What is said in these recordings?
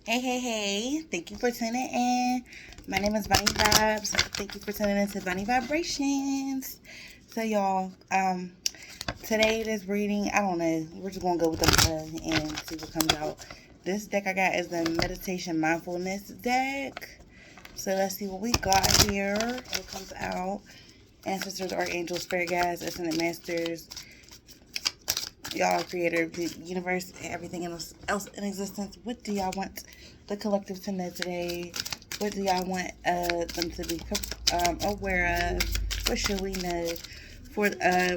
Hey, hey, hey. Thank you for tuning in. My name is Bunny Vibes. Thank you for tuning in to Bunny Vibrations. So, y'all, today this reading, I don't know. We're just going to go with the flow and see what comes out. This deck I got is the Meditation Mindfulness deck. So, let's see what we got here. What comes out. Ancestors, Archangels, Spirit Guides, Ascended Masters, y'all, creator, the universe, everything else in existence. What do y'all want the collective to know today? What do y'all want them to be aware of? What should we know? For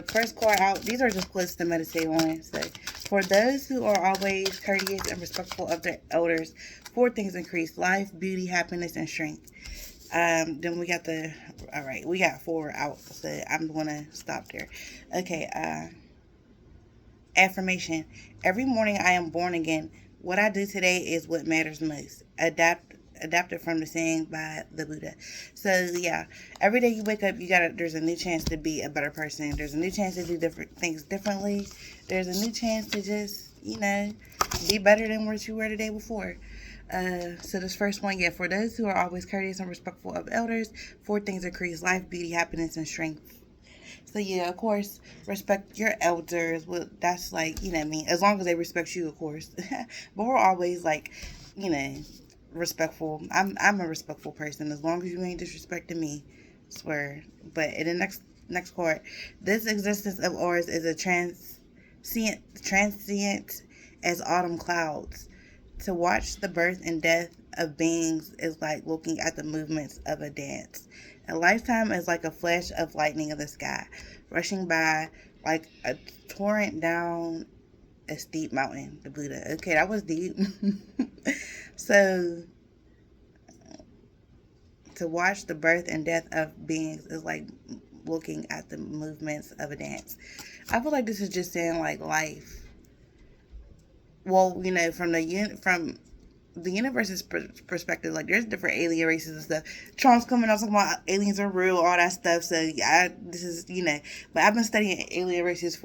first card out, these are just quotes to meditate on. So, for those who are always courteous and respectful of their elders, four things increase: life, beauty, happiness, and strength. Then we got all right, we got four out. So I'm gonna stop there. Okay. Affirmation. Every morning I am born again. What I do today is what matters most. Adapted from the saying by the Buddha. So yeah, every day you wake up, there's a new chance to be a better person. There's a new chance to do different things differently. There's a new chance to just, be better than what you were the day before. So this first one, yeah, for those who are always courteous and respectful of elders, four things increase: life, beauty, happiness, and strength. So yeah, of course, respect your elders. Well, that's like, what I mean, as long as they respect you, of course. But we're always like, you know, respectful. I'm a respectful person as long as you ain't disrespecting me. Swear. But in the next part, this existence of ours is a transient as autumn clouds. To watch the birth and death of beings is like looking at the movements of a dance. A lifetime is like a flash of lightning in the sky, rushing by like a torrent down a steep mountain. The Buddha. Okay, that was deep. So, to watch the birth and death of beings is like looking at the movements of a dance. I feel like this is just saying like life. Well, from the universe's perspective, like there's different alien races and stuff. Trump's coming out talking about aliens are real, all that stuff. So yeah, this is but I've been studying alien races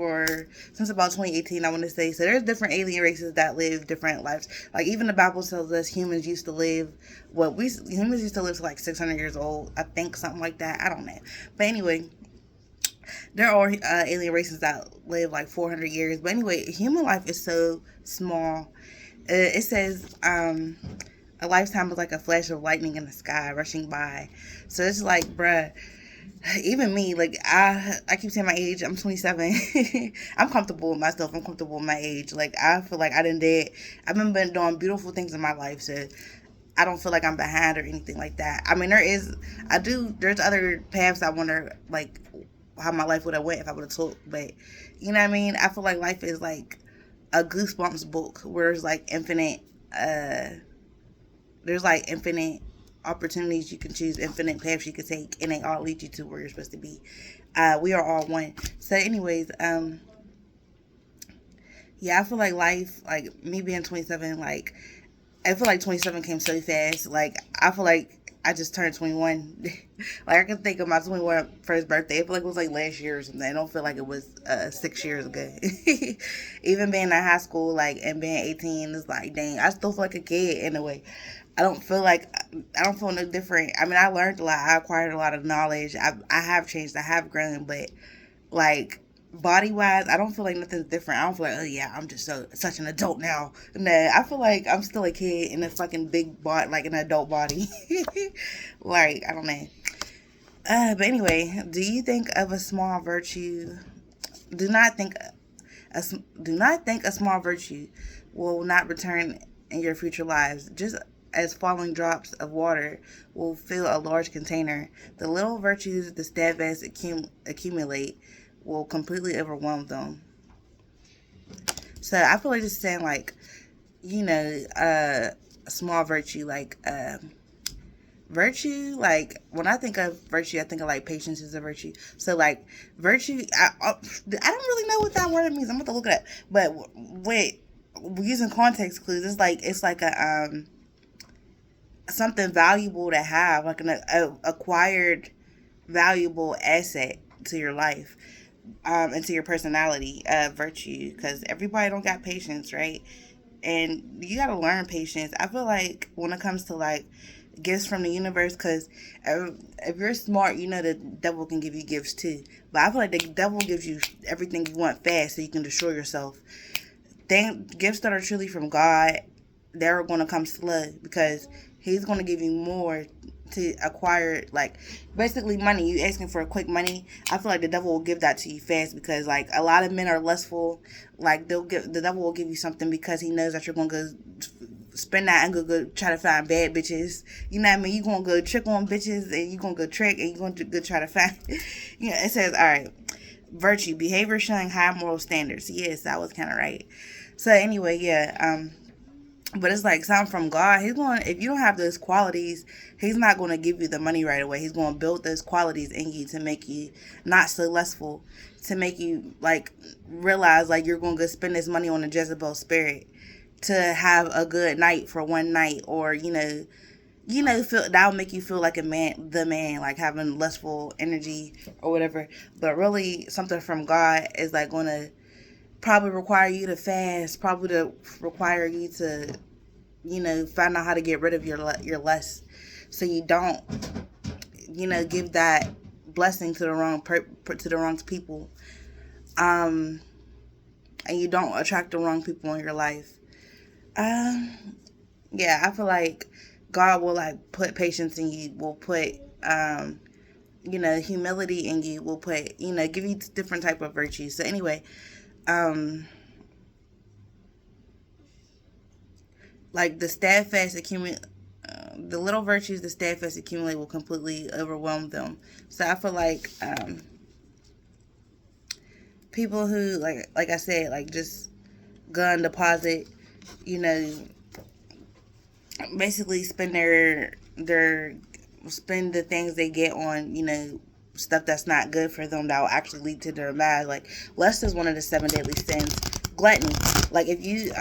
since about 2018. I want to say so. There's different alien races that live different lives. Like even the Bible tells us humans used to live. Humans used to live to like 600 years old. I think something like that. I don't know. But anyway, there are alien races that live like 400 years. But anyway, human life is so small. It says a lifetime is like a flash of lightning in the sky rushing by. So it's like, bruh, even me, like I keep saying my age. I'm 27. I'm comfortable with myself. I'm comfortable with my age. Like I feel like I've been doing beautiful things in my life. So I don't feel like I'm behind or anything like that. I mean, there's other paths I wonder like how my life would have went if I would have took. But you know what I mean? I feel like life is like a Goosebumps book where uh there's like infinite opportunities you can choose, infinite paths you can take, and they all lead you to where you're supposed to be. We are all one. So anyways, yeah, I feel like life, like me being 27, like I feel like 27 came so fast. Like I feel like I just turned 21. Like I can think of my 21 first birthday. I feel like it was like last year or something. I don't feel like it was 6 years ago. Even being in high school, like and being 18, is like dang. I still feel like a kid in a way. I don't feel no different. I mean, I learned a lot. I acquired a lot of knowledge. I have changed. I have grown, but like body wise, I don't feel like nothing's different. I don't feel like, oh yeah, I'm just such an adult now. No, I feel like I'm still a kid in a fucking big body, like an adult body. Like I don't know. But anyway, do you think of a small virtue? Do not think do not think a small virtue will not return in your future lives. Just as falling drops of water will fill a large container, the little virtues the steadfast accumulate will completely overwhelm them. So I feel like just saying like, a small virtue virtue, like when I think of virtue, I think of like patience is a virtue. So like virtue, I don't really know what that word means. I'm gonna have to look it up. But wait, using context clues, it's like a something valuable to have, like an acquired valuable asset to your life, and to your personality, virtue. Because everybody don't got patience, right? and you gotta learn patience. I feel like when it comes to like gifts from the universe, because if you're smart, you know the devil can give you gifts too. But I feel like the devil gives you everything you want fast so you can destroy yourself. Gifts that are truly from God, they're going to come slow, because he's going to give you more to acquire, like basically money. You asking for a quick money, I feel like the devil will give that to you fast, because like a lot of men are lustful. Like the devil will give you something because he knows that you're going to go spend that and go try to find bad bitches. You know what I mean? You're going to go trick on bitches, and you're going to go trick, and you're going to go try to find you know, it says, all right, virtue, behavior showing high moral standards. Yes, that was kind of right. So anyway, yeah, but it's like something from God. He's going, if you don't have those qualities, he's not going to give you the money right away. He's going to build those qualities in you to make you not so lustful, to make you like realize like you're going to go spend this money on a Jezebel spirit to have a good night for one night, or feel that'll make you feel like the man, like having lustful energy or whatever. But really, something from God is like going to probably require you to fast, probably to require you to, find out how to get rid of your lust, so you don't, give that blessing to the wrong people, and you don't attract the wrong people in your life. Yeah, I feel like God will like put patience in you, will put humility in you, will put give you different type of virtues. So anyway, like the steadfast accumulate, the little virtues the steadfast accumulate will completely overwhelm them. So I feel like people who like I said, like just gun deposit, basically spend spend the things they get on stuff that's not good for them, that will actually lead to their demise. Like lust is one of the 7 deadly sins. Gluttony, like if you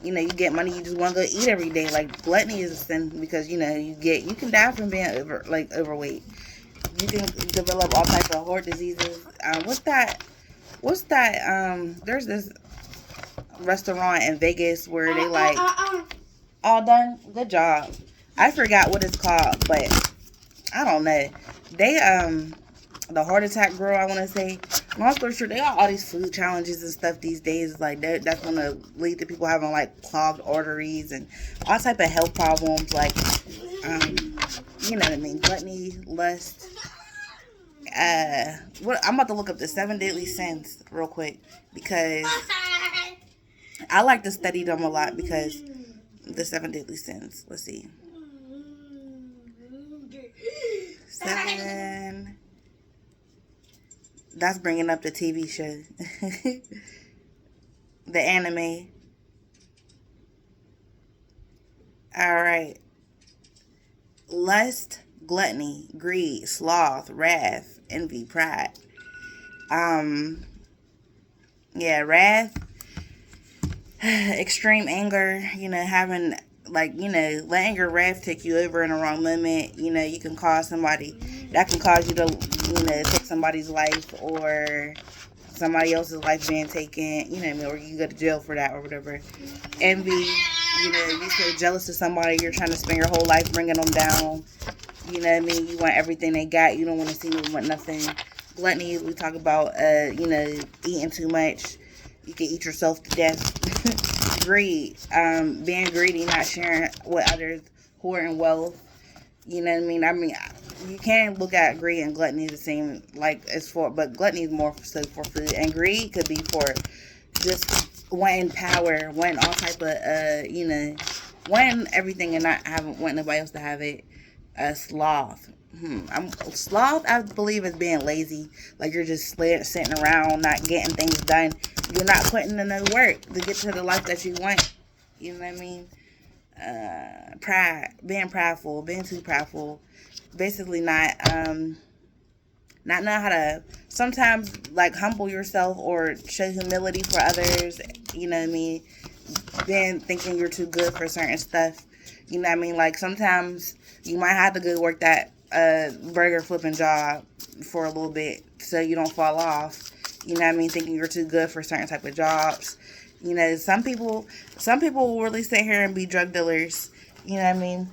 you get money, you just want to go eat every day. Like gluttony is a sin, because you can die from being overweight. You can develop all types of heart diseases. What's that there's this restaurant in Vegas where they like all done. Good job. I forgot what it's called, but I don't know. They the heart attack girl, I want to say. Long story short, they got all these food challenges and stuff these days. Like that's gonna lead to people having like clogged arteries and all type of health problems. Like you know what I mean? Gluttony, lust. What I'm about to look up the 7 deadly sins real quick, because I like to study them a lot, because the 7 deadly sins. Let's see. 7. That's bringing up the TV show. The anime. Alright. Lust, gluttony, greed, sloth, wrath, envy, pride. Yeah, wrath, extreme anger, having letting your wrath take you over in the wrong moment. You can cause somebody, that can cause you to, take somebody's life, or somebody else's life being taken, or you go to jail for that or whatever. Envy, you feel jealous of somebody, you're trying to spend your whole life bringing them down. You know what I mean? You want everything they got, you don't want to see them want nothing. Gluttony, we talk about, eating too much. You can eat yourself to death. Greed, being greedy, not sharing with others, hoarding wealth. You know what I mean? You can look at greed and gluttony the same, but gluttony is more so for food, and greed could be for just wanting power, wanting all type of, wanting everything and not wanting nobody else to have it. Sloth. Sloth, I believe, is being lazy. Like you're just sitting around, not getting things done. You're not putting in the work to get to the life that you want. You know what I mean? Pride, being prideful, being too prideful. Basically, not knowing how to sometimes like humble yourself or show humility for others. You know what I mean? Then thinking you're too good for certain stuff. You know what I mean? Like sometimes you might have to go work that burger flipping job for a little bit so you don't fall off. You know what I mean? Thinking you're too good for certain type of jobs. You know, some people will really sit here and be drug dealers. You know what I mean?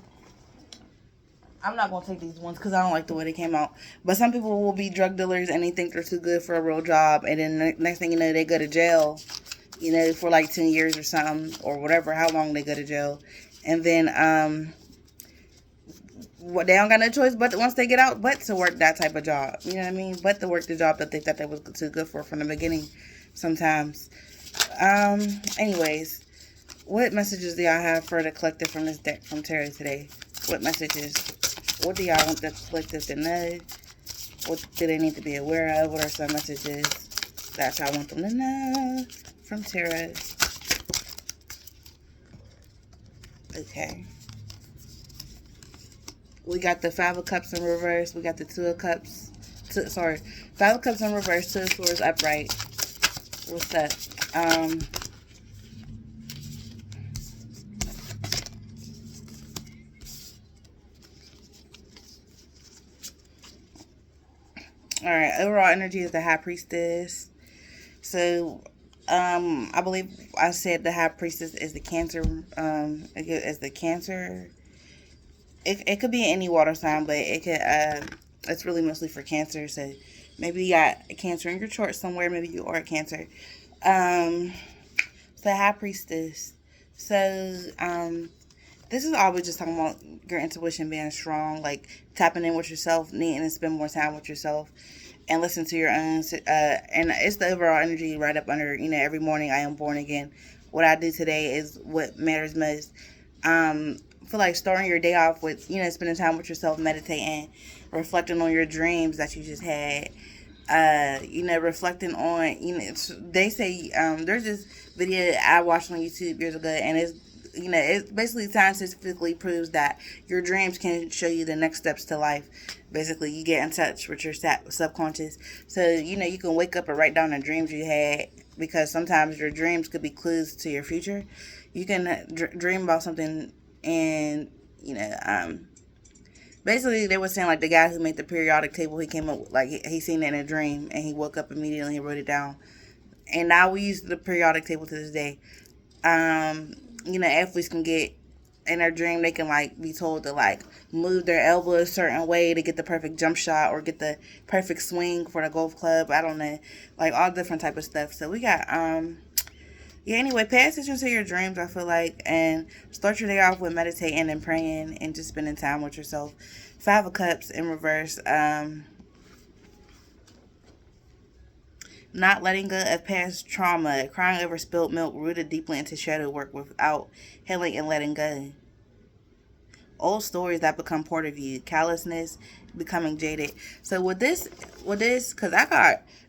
I'm not gonna take these ones because I don't like the way they came out. But some people will be drug dealers and they think they're too good for a real job, and then next thing you know, they go to jail. You know, for like 10 years or something, or whatever, how long they go to jail, and then what, they don't got no choice but once they get out, but to work that type of job. You know what I mean? But to work the job that they thought they was too good for from the beginning. Sometimes. Anyways, what messages do y'all have for the collective from this deck from Tarot today? What messages? What do y'all want the collective to know? What do they need to be aware of? What are some messages that y'all want them to know from Tarot? Okay. We got the Five of Cups in reverse. We got the Two of Cups. Five of Cups in reverse. Two of Swords upright. What's up? Alright, overall energy is the High Priestess. So, I believe I said the High Priestess is the Cancer, is the Cancer. It could be any water sign, but it could, it's really mostly for Cancer. So, maybe you got a Cancer in your chart somewhere. Maybe you are a Cancer. The High Priestess. So, this is always just talking about your intuition being strong, like tapping in with yourself, needing to spend more time with yourself, and listen to your own. And it's the overall energy right up under, every morning I am born again. What I do today is what matters most. I feel like starting your day off with, spending time with yourself, meditating, reflecting on your dreams that you just had. Reflecting on, they say, there's this video I watched on YouTube years ago, and it basically scientifically proves that your dreams can show you the next steps to life. Basically, you get in touch with your subconscious. So, you can wake up and write down the dreams you had, because sometimes your dreams could be clues to your future. You can dream about something, and, basically, they were saying, like, the guy who made the periodic table, he came up with, like, he seen it in a dream, and he woke up immediately and wrote it down. And now we use the periodic table to this day. Athletes can get, in their dream, they can, like, be told to, like, move their elbow a certain way to get the perfect jump shot or get the perfect swing for the golf club. I don't know. Like, all different type of stuff. So, we got, anyway, pay attention to your dreams, I feel like, and start your day off with meditating and praying and just spending time with yourself. Five of Cups in reverse. Not letting go of past trauma, crying over spilled milk, rooted deeply into shadow work without healing and letting go. Old stories that become part of you, callousness, becoming jaded. So with this, because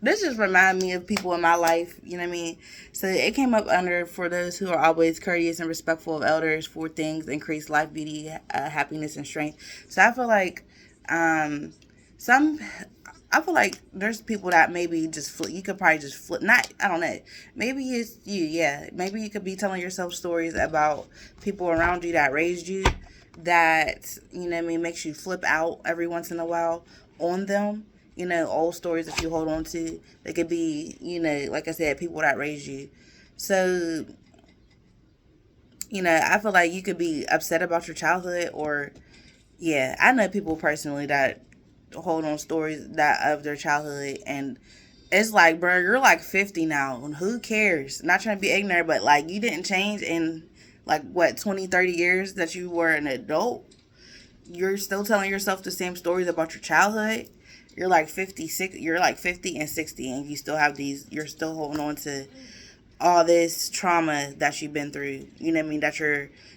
this just remind me of people in my life, you know what I mean? So it came up under, for those who are always courteous and respectful of elders, for things increase life, beauty, happiness, and strength. So I feel like, I feel like there's people that maybe just flip. You could probably just flip. I don't know. Maybe it's you, yeah. Maybe you could be telling yourself stories about people around you that raised you, that, makes you flip out every once in a while on them. Old stories that you hold on to. They could be, like I said, people that raised you. So, I feel like you could be upset about your childhood, or, yeah, I know people personally that hold on stories that of their childhood, and it's like, bro, you're like 50 now, and who cares? Not trying to be ignorant, but like, you didn't change in like what, 20-30 years that you were an adult. You're still telling yourself the same stories about your childhood. You're like 50 and 60, and you still have you're still holding on to all this trauma that you've been through. You know what I mean? That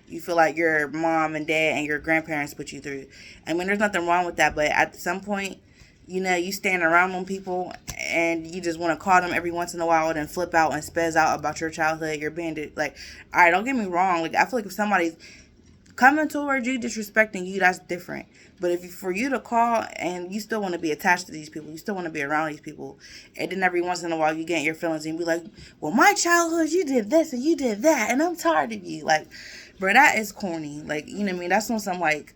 you feel like your mom and dad and your grandparents put you through. I mean, there's nothing wrong with that, but at some point, you stand around on people and you just want to call them every once in a while and flip out and spaz out about your childhood, your bandit. Like, all right, don't get me wrong. Like, I feel like if somebody's coming towards you, disrespecting you, that's different. But for you to call and you still want to be attached to these people, you still want to be around these people, and then every once in a while you get your feelings and be like, well, my childhood, you did this and you did that, and I'm tired of you. Like, bro, that is corny. Like, you know what I mean? That's on some, like,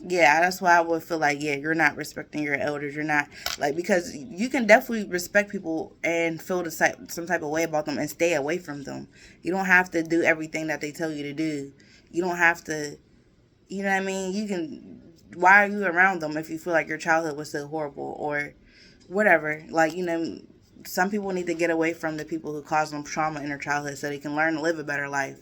Yeah, that's why I would feel like, yeah, you're not respecting your elders. You're not, like, because you can definitely respect people and feel some type of way about them and stay away from them. You don't have to do everything that they tell you to do. You don't have to, you know what I mean? You can, why are you around them if you feel like your childhood was so horrible or whatever? Like, some people need to get away from the people who cause them trauma in their childhood so they can learn to live a better life.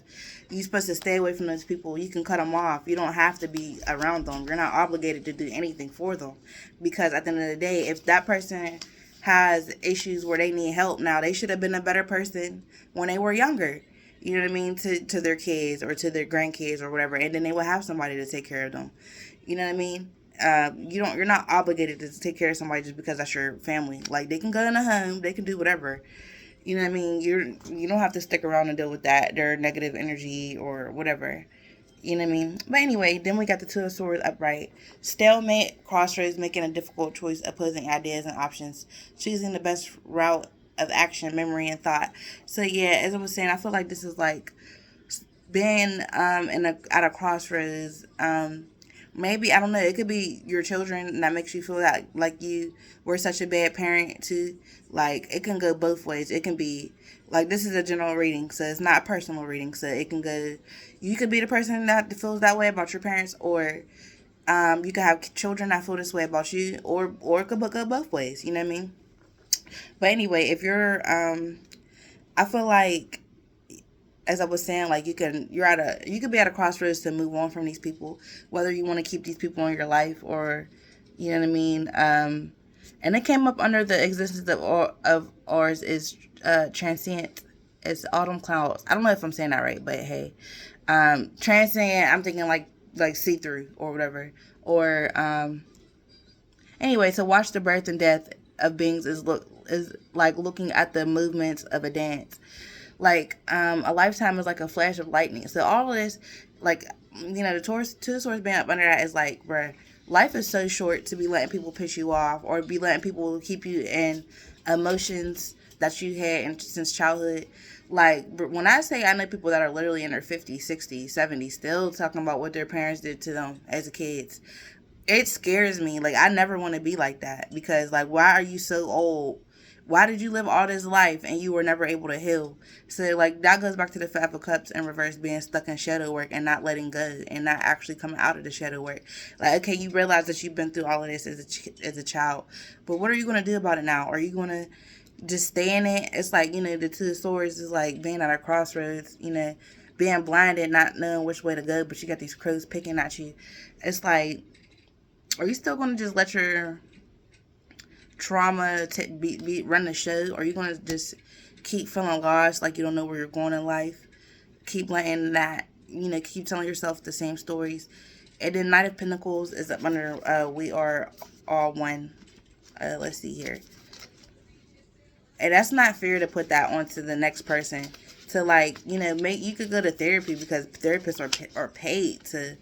You're supposed to stay away from those people. You can cut them off. You don't have to be around them. You're not obligated to do anything for them. Because at the end of the day, if that person has issues where they need help now, they should have been a better person when they were younger. You know what I mean? To their kids or to their grandkids or whatever. And then they will have somebody to take care of them. You know what I mean? You're not obligated to take care of somebody just because that's your family. Like, they can go in a home, they can do whatever. You know what I mean? You don't have to stick around and deal with that, their negative energy or whatever. You know what I mean? But anyway, then we got the Two of Swords upright. Stalemate, crossroads, making a difficult choice, opposing ideas and options, choosing the best route of action, memory, and thought. So yeah, as I was saying, I feel like this is like being at a crossroads. Maybe, I don't know, it could be your children and that makes you feel like you were such a bad parent too. Like, it can go both ways. It can be like, this is a general reading, so it's not a personal reading. So it can go, you could be the person that feels that way about your parents, or you could have children that feel this way about you, or it could go both ways. You know what I mean? But anyway, if you're I feel like, as I was saying, like, you could be at a crossroads to move on from these people, whether you want to keep these people in your life, or, you know what I mean. And it came up under the existence of ours is transient. It's autumn clouds. I don't know if I'm saying that right, but hey, transient. I'm thinking like see through or whatever. Or anyway, to watch the birth and death of beings is like looking at the movements of a dance. Like, a lifetime is like a flash of lightning. So all of this, like, two swords being up under that is like, bruh, life is so short to be letting people piss you off or be letting people keep you in emotions that you had since childhood. Like, when I say I know people that are literally in their 50s, 60s, 70s, still talking about what their parents did to them as kids, it scares me. Like, I never want to be like that because, like, why are you so old? Why did you live all this life and you were never able to heal? So, like, that goes back to the Five of Cups in reverse, being stuck in shadow work and not letting go and not actually coming out of the shadow work. Like, okay, you realize that you've been through all of this as a child, but what are you going to do about it now? Are you going to just stay in it? It's like, the Two of Swords is like being at a crossroads, being blinded, not knowing which way to go, but you got these crows picking at you. It's like, are you still going to just let your trauma run the show? Or are you going to just keep feeling lost, like you don't know where you're going in life? Keep letting that, keep telling yourself the same stories. And then Knight of Pentacles is up under we are all one. Let's see here. And that's not fair to put that onto the next person. To, like, you could go to therapy because therapists are paid to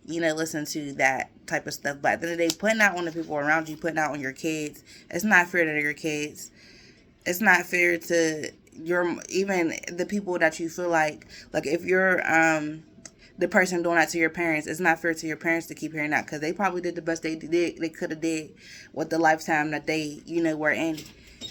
listen to that type of stuff. But at the end of the day, putting out on the people around you, putting out on your kids, it's not fair to your kids. It's not fair to even the people that you feel like if you're the person doing that to your parents, it's not fair to your parents to keep hearing that because they probably did the best they could have did with the lifetime that they were in.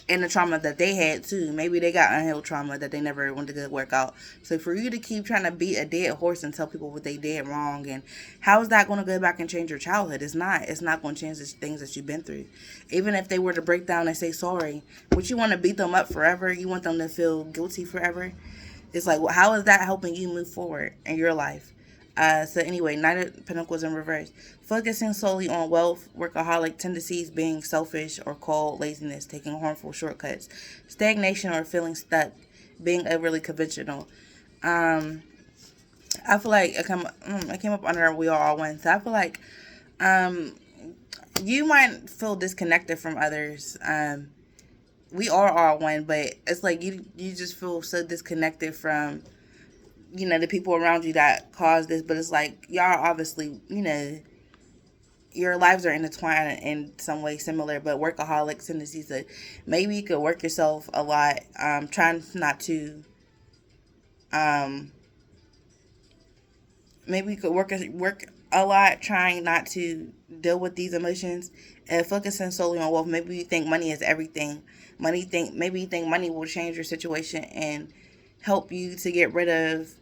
And the trauma that they had too. Maybe they got unhealed trauma that they never wanted to work out. So for you to keep trying to beat a dead horse and tell people what they did wrong, and how is that going to go back and change your childhood? It's not. It's not going to change the things that you've been through. Even if they were to break down and say sorry, would you want to beat them up forever? You want them to feel guilty forever? It's like, well, how is that helping you move forward in your life? So anyway, Knight of Pentacles in reverse. Focusing solely on wealth, workaholic tendencies, being selfish or cold, laziness, taking harmful shortcuts, stagnation or feeling stuck, being overly conventional. I feel like I came up under we are all one. So I feel like you might feel disconnected from others. We are all one, but it's like you just feel so disconnected from the people around you that caused this. But it's like, y'all obviously, your lives are intertwined in some way similar, but workaholic tendencies. So maybe you could work yourself a lot, trying not to, maybe you could work a lot trying not to deal with these emotions and focusing solely on wealth. Maybe you think money is everything. Maybe you think money will change your situation and help you to get rid of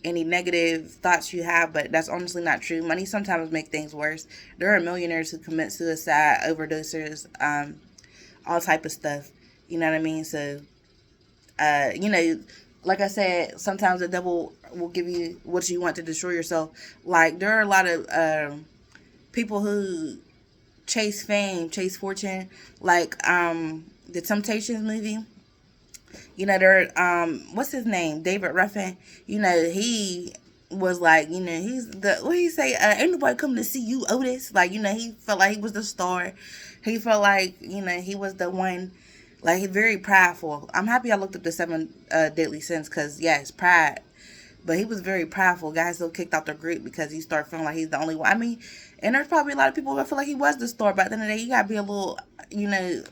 any negative thoughts you have, but that's honestly not true. Money sometimes make things worse. There are millionaires who commit suicide, overdoses, all type of stuff. You know what I mean? So, you know, like I said, sometimes the devil will give you what you want to destroy yourself. Like there are a lot of people who chase fame, chase fortune, like the Temptations movie. You know, there what's his name? David Ruffin. You know, he was like, you know, he's the what he say, ain't nobody coming to see you, Otis. Like, you know, he felt like he was the star. He felt like, you know, he was the one, like he's very prideful. I'm happy I looked up the seven deadly sins because yes, pride. But he was very prideful. Guys still kicked out the group because he started feeling like he's the only one. I mean, and there's probably a lot of people that feel like he was the star. But at the end of the day, you gotta be a little, you know,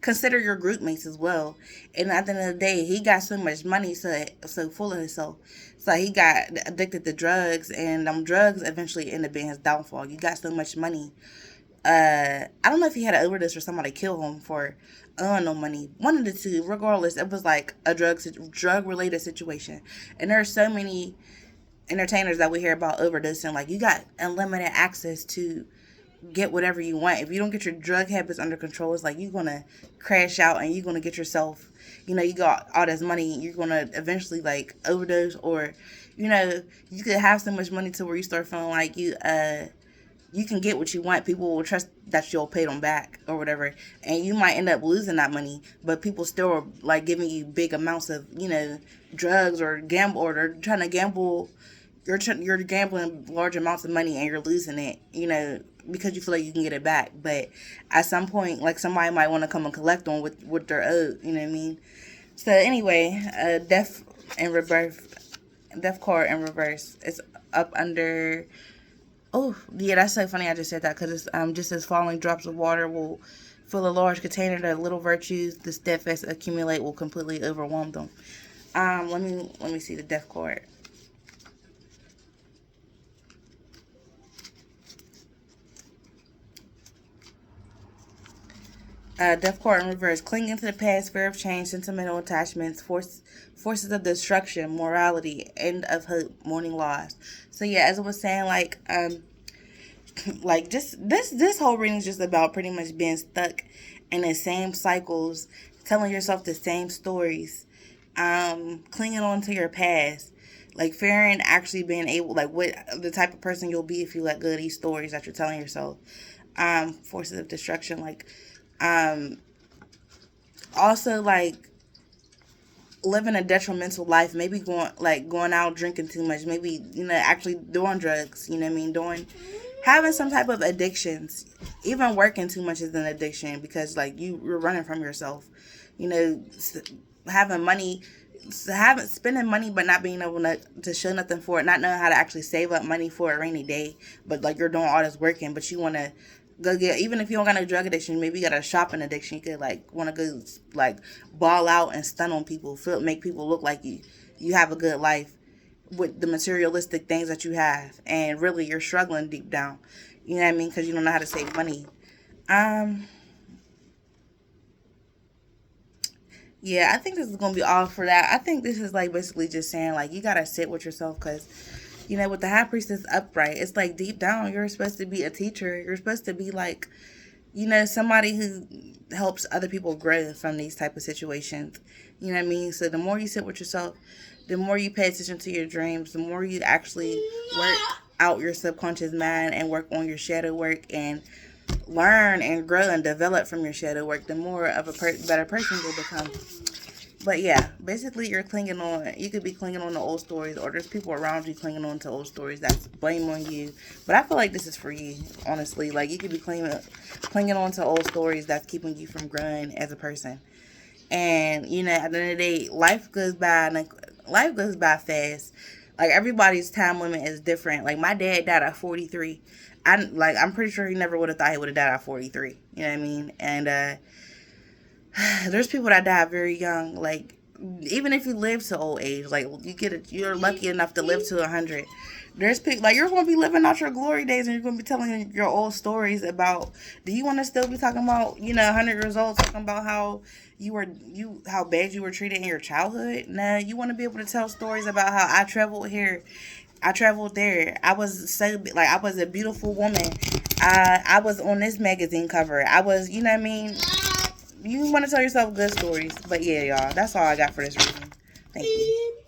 consider your group mates as well. And at the end of the day, he got so much money, so full of himself. So he got addicted to drugs, and drugs eventually ended up being his downfall. You got so much money. I don't know if he had an overdose or somebody killed him for no money. One of the two. Regardless, it was like a drug related situation. And there are so many entertainers that we hear about overdosing. Like you got unlimited access to get whatever you want. If you don't get your drug habits under control, it's like you're gonna crash out and you're gonna get yourself, you know, you got all this money, you're gonna eventually like overdose, or you know, you could have so much money to where you start feeling like you can get what you want. People will trust that you'll pay them back or whatever, and you might end up losing that money, but people still are like giving you big amounts of, you know, drugs or gamble, or they're trying to gamble. You're gambling large amounts of money and you're losing it, you know, because you feel like you can get it back. But at some point, like somebody might want to come and collect on what they're owed. You know what I mean? So anyway, death card in reverse. It's up under. Oh yeah, that's so funny. I just said that because it's just as falling drops of water will fill a large container. The little virtues the steadfast accumulate will completely overwhelm them. Let me see the death card. Death card in reverse. Clinging to the past, fear of change, sentimental attachments, forces of destruction, morality, end of hope, mourning loss. So yeah, as I was saying, like just this whole reading is just about pretty much being stuck in the same cycles, telling yourself the same stories, clinging on to your past, like fearing actually being able, like what the type of person you'll be if you let go of these stories that you're telling yourself. Forces of destruction, like um, also like living a detrimental life, maybe going out drinking too much, maybe, you know, actually doing drugs, you know what I mean, doing having some type of addictions. Even working too much is an addiction because like you're running from yourself, you know, having money, having spending money but not being able to show nothing for it, not knowing how to actually save up money for a rainy day, but like you're doing all this working but you want to go get, even if you don't got no drug addiction, maybe you got a shopping addiction, you could like want to go like ball out and stun on people, make people look like you have a good life with the materialistic things that you have, and really you're struggling deep down, you know what I mean, because you don't know how to save money. um yeah, I think this is gonna be all for that. I think this is like basically just saying like you gotta sit with yourself, because you know, with the high priestess upright, it's like deep down you're supposed to be a teacher, you're supposed to be like, you know, somebody who helps other people grow from these type of situations. You know what I mean? So the more you sit with yourself, the more you pay attention to your dreams, the more you actually work out your subconscious mind and work on your shadow work and learn and grow and develop from your shadow work, the more of a better person you'll become. But yeah, basically you're clinging on, you could be clinging on to old stories, or there's people around you clinging on to old stories that's blame on you. But I feel like this is for you, honestly. Like you could be clinging on to old stories that's keeping you from growing as a person. And, you know, at the end of the day, life goes by fast. Like everybody's time limit is different. Like my dad died at 43. I'm pretty sure he never would have thought he would have died at 43. You know what I mean? And there's people that die very young. Like even if you live to old age, like you're lucky enough to live to 100. Like, you're going to be living out your glory days, and you're going to be telling your old stories about, do you want to still be talking about, 100 years old, talking about how how bad you were treated in your childhood? No, you want to be able to tell stories about how I traveled here, I traveled there. I was I was a beautiful woman. I was on this magazine cover. I was, you know what I mean? You want to tell yourself good stories. But yeah, y'all, that's all I got for this reading. Thank you.